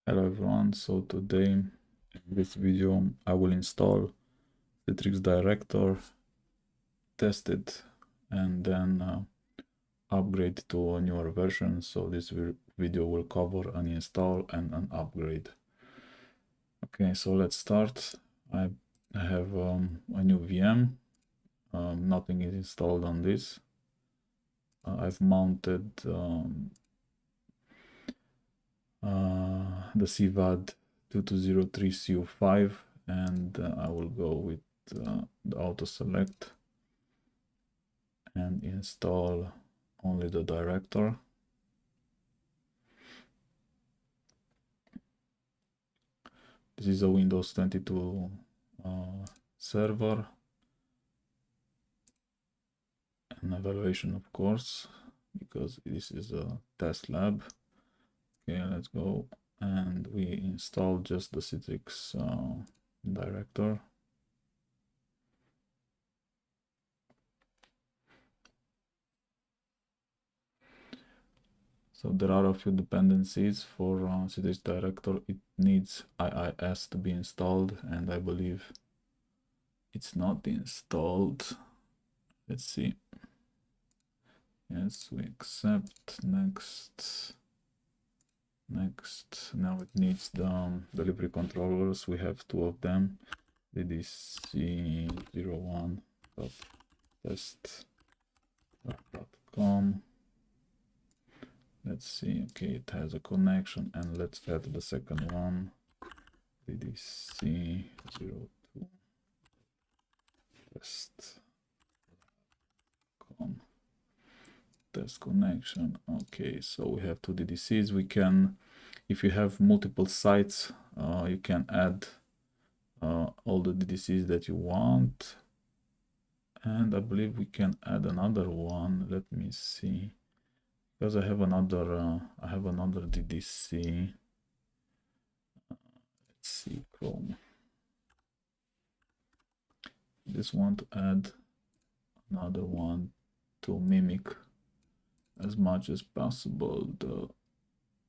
Hello everyone, so today in this video I will install Citrix Director, test it, and then upgrade to a newer version. So this video will cover an install and an upgrade. Okay, so let's start. I have a new VM. Nothing is installed on this. I've mounted the CVAD 2203CU5, and I will go with the auto select and install only the director. This is a Windows 22 server, an evaluation of course, because this is a test lab. Okay, let's go, and we install just the Citrix director. So there are a few dependencies for Citrix Director. It needs IIS to be installed, and I believe it's not installed. Let's see. Yes, we accept. Next. Now it needs the delivery controllers. We have two of them. ddc01.test.com. Let's see. Okay, it has a connection, and let's add the second one. ddc02 test.com. Test connection. Okay, so we have two DDCs. We can, if you have multiple sites, you can add all the DDCs that you want. And I believe we can add another one. Let me see, because I have another DDC. Let's see, Chrome. Just want to add another one to mimic as much as possible the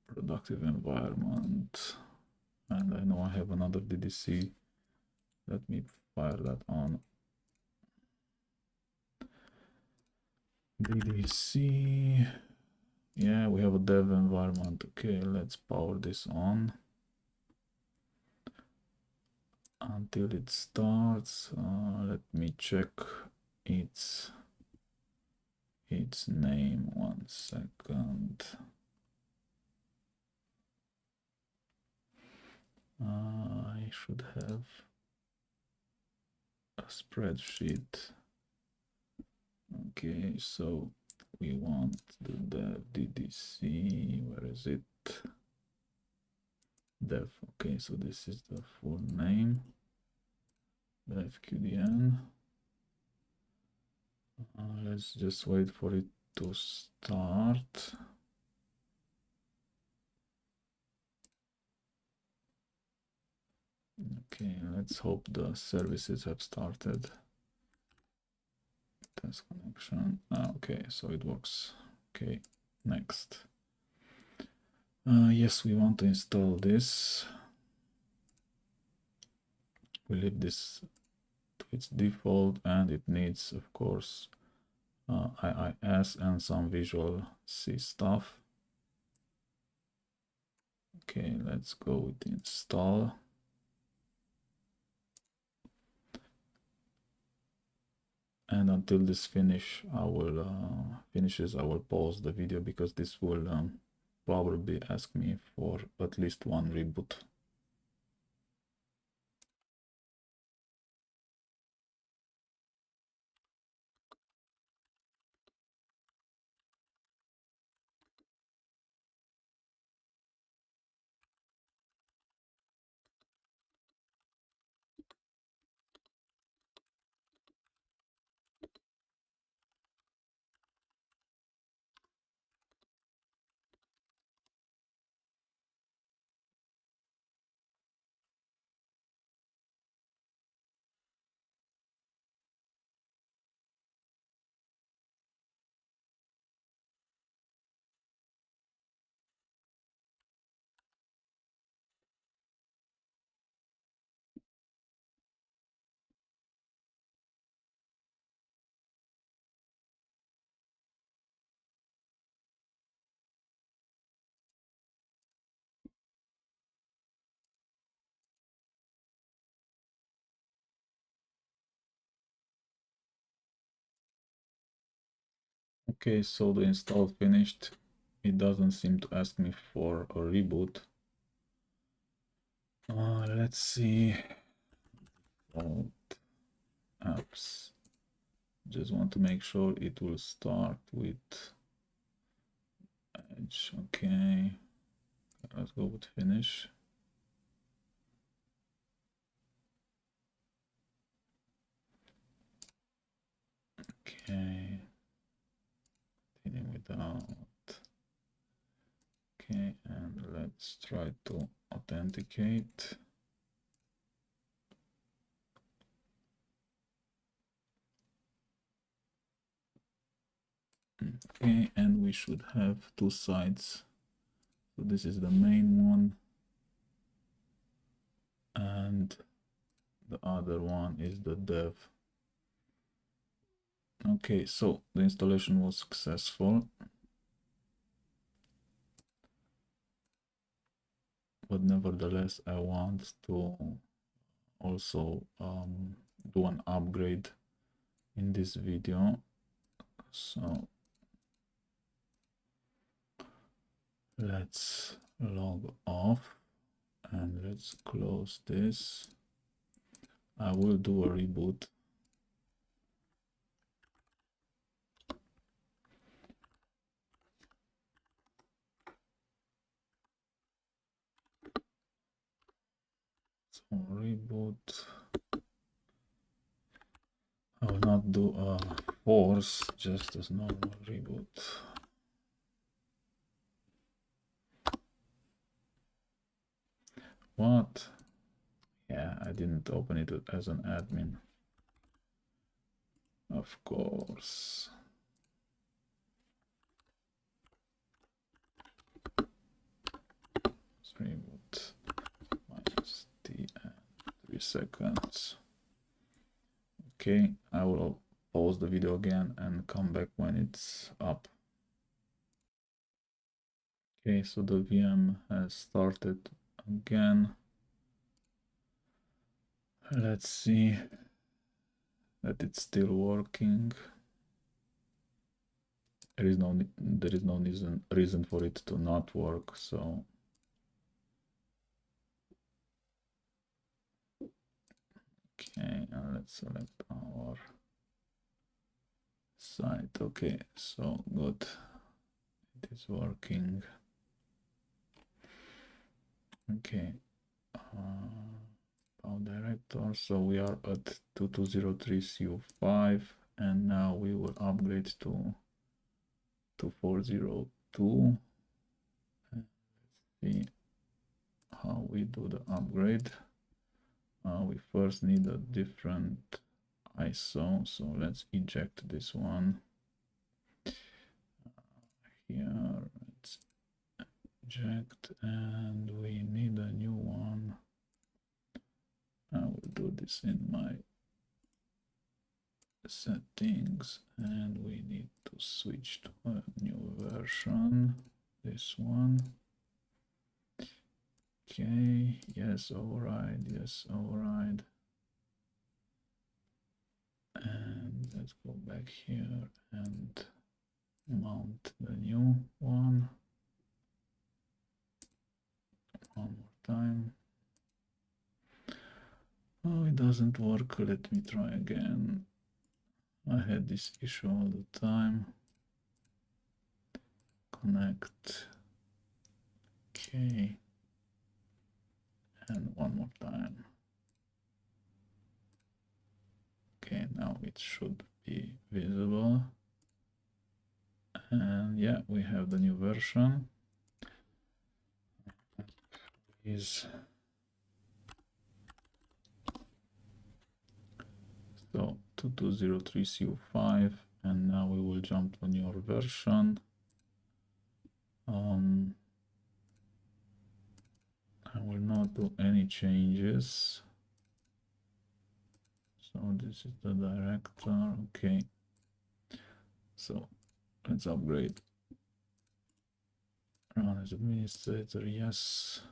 productive environment. And I know I have another DDC. Let me fire that on. DDC. Yeah, we have a dev environment. Okay, let's power this on until it starts. Let me check its name. 1 second. I should have a spreadsheet. Okay, so we want the dev DDC. Where is it? Dev. Okay, so this is the full name. Dev QDN. Let's just wait for it to start. Okay, let's hope the services have started. Test connection. Okay, so it works. Okay, next. Yes, we want to install this. We leave this to its default, and it needs, of course, IIS and some Visual C stuff. Okay, let's go with install. And until this finishes, I will pause the video, because this will probably ask me for at least one reboot. Okay, so the install finished. It doesn't seem to ask me for a reboot. Let's see. Apps. Just want to make sure it will start with Edge. Okay, let's go with finish. Okay, continue without. Okay, and let's try to authenticate. Okay, and we should have two sides. So this is the main one, and the other one is the dev. Okay, so the installation was successful, but nevertheless I want to also do an upgrade in this video. So let's log off and let's close this. I will do a reboot. So reboot. I will not do a force, just as normal reboot. What? Yeah, I didn't open it as an admin. Of course. Reboot minus t and 3 seconds. Okay, I will pause the video again and come back when it's up. Okay, so the VM has started again. Let's see that it's still working. There is no reason for it to not work, so okay, and let's select our site. Okay, so good, it is working. Okay, Power Director, so we are at 2203 CU5, and now we will upgrade to 2402. Let's see how we do the upgrade. We first need a different ISO, so let's eject this one. Here, let's eject, and we need a new one. I will do this in my settings, and we need to switch to a new version. This one. Okay, yes, override, yes, override. And let's go back here and mount the new one. One more time. Oh, it doesn't work. Let me try again. I had this issue all the time. Connect. Okay. And one more time. Okay, now it should be visible. And yeah, we have the new version. Is so 2203 CU5, and now we will jump to newer version. I will not do any changes. So this is the director. Okay, so let's upgrade. Run as administrator, yes.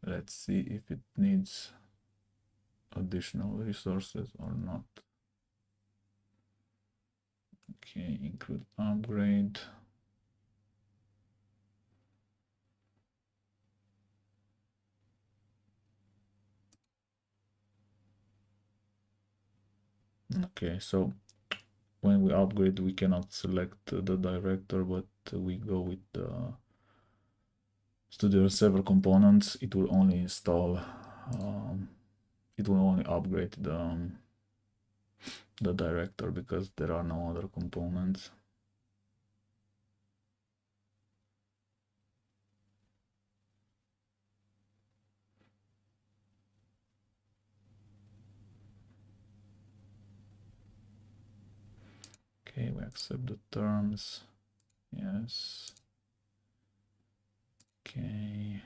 Let's see if it needs additional resources or not. Okay, include upgrade. Okay, so when we upgrade, we cannot select the director, but we go with the studio server components. It will only install, it will only upgrade the director because there are no other components. Okay, we accept the terms. Yes. Okay.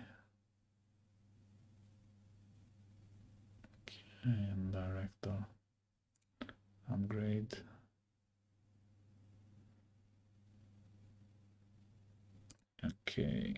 And director upgrade. Okay.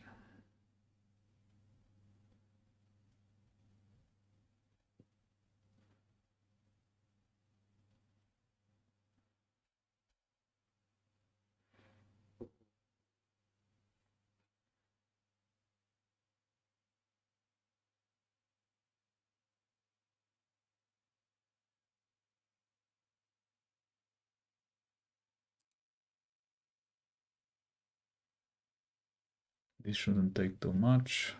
This shouldn't take too much.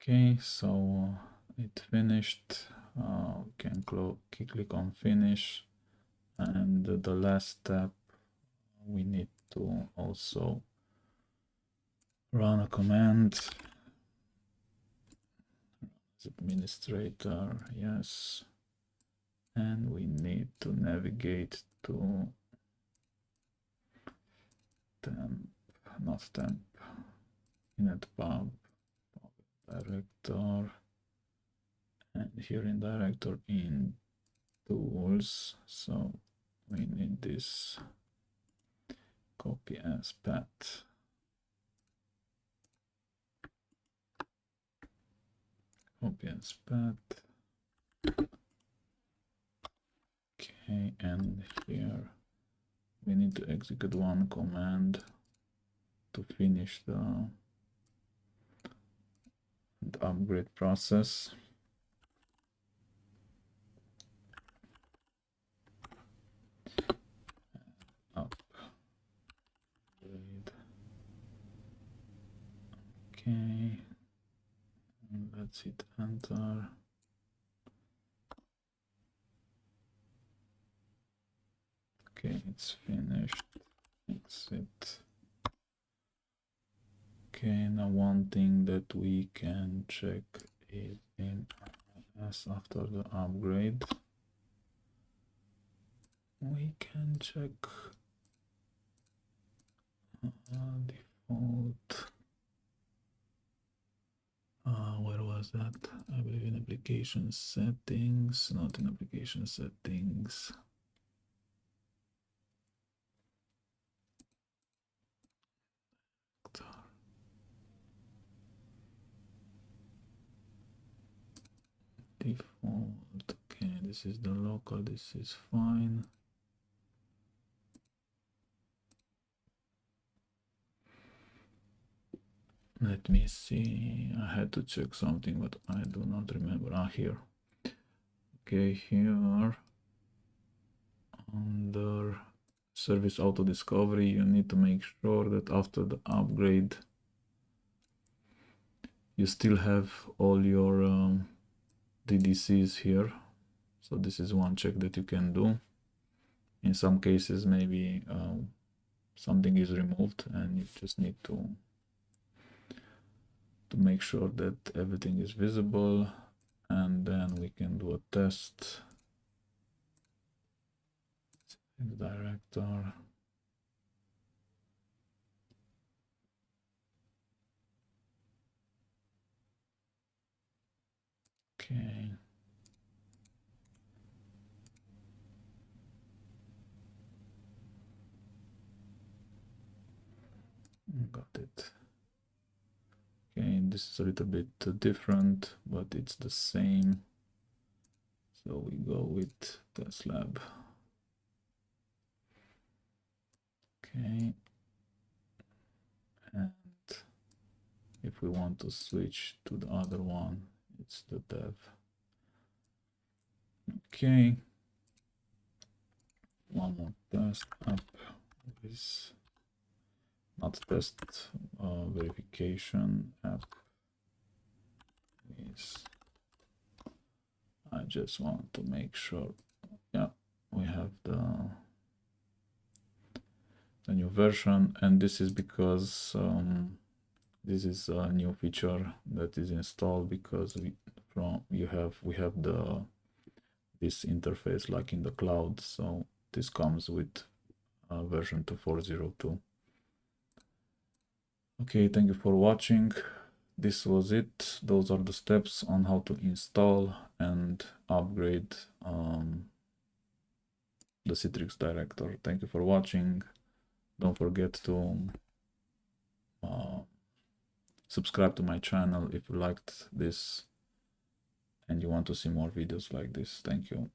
Okay, so it finished. We can click on finish, and the last step, we need to also run a command. As administrator, yes, and we need to navigate to temp, not temp, inetpub, director, and here in director in tools, so we need this copy as path. Copy as path. Okay, and here we need to execute one command to finish the upgrade process. Upgrade. Okay, and let's hit enter. Okay, it's finished. Exit. Okay, now one thing that we can check is in as after the upgrade. We can check default. Where was that? I believe in application settings, not in application settings. Default. Okay, this is the local, this is fine. Let me see. I had to check something, but I do not remember. Here. Okay, here under service auto discovery, you need to make sure that after the upgrade, you still have all your DDCs here. So this is one check that you can do. In some cases, maybe something is removed and you just need to make sure that everything is visible, and then we can do a test. Director. Okay. Got it. Okay, this is a little bit different, but it's the same. So we go with test lab. Okay. And if we want to switch to the other one, it's the dev. Okay. One more test app is not test verification app is, I just want to make sure, yeah, we have the new version, and this is because this is a new feature that is installed because we have this interface like in the cloud, so this comes with version 2.4.0.2. Okay, thank you for watching. This was it. Those are the steps on how to install and upgrade the Citrix Director. Thank you for watching. Don't forget to subscribe to my channel if you liked this and you want to see more videos like this. Thank you.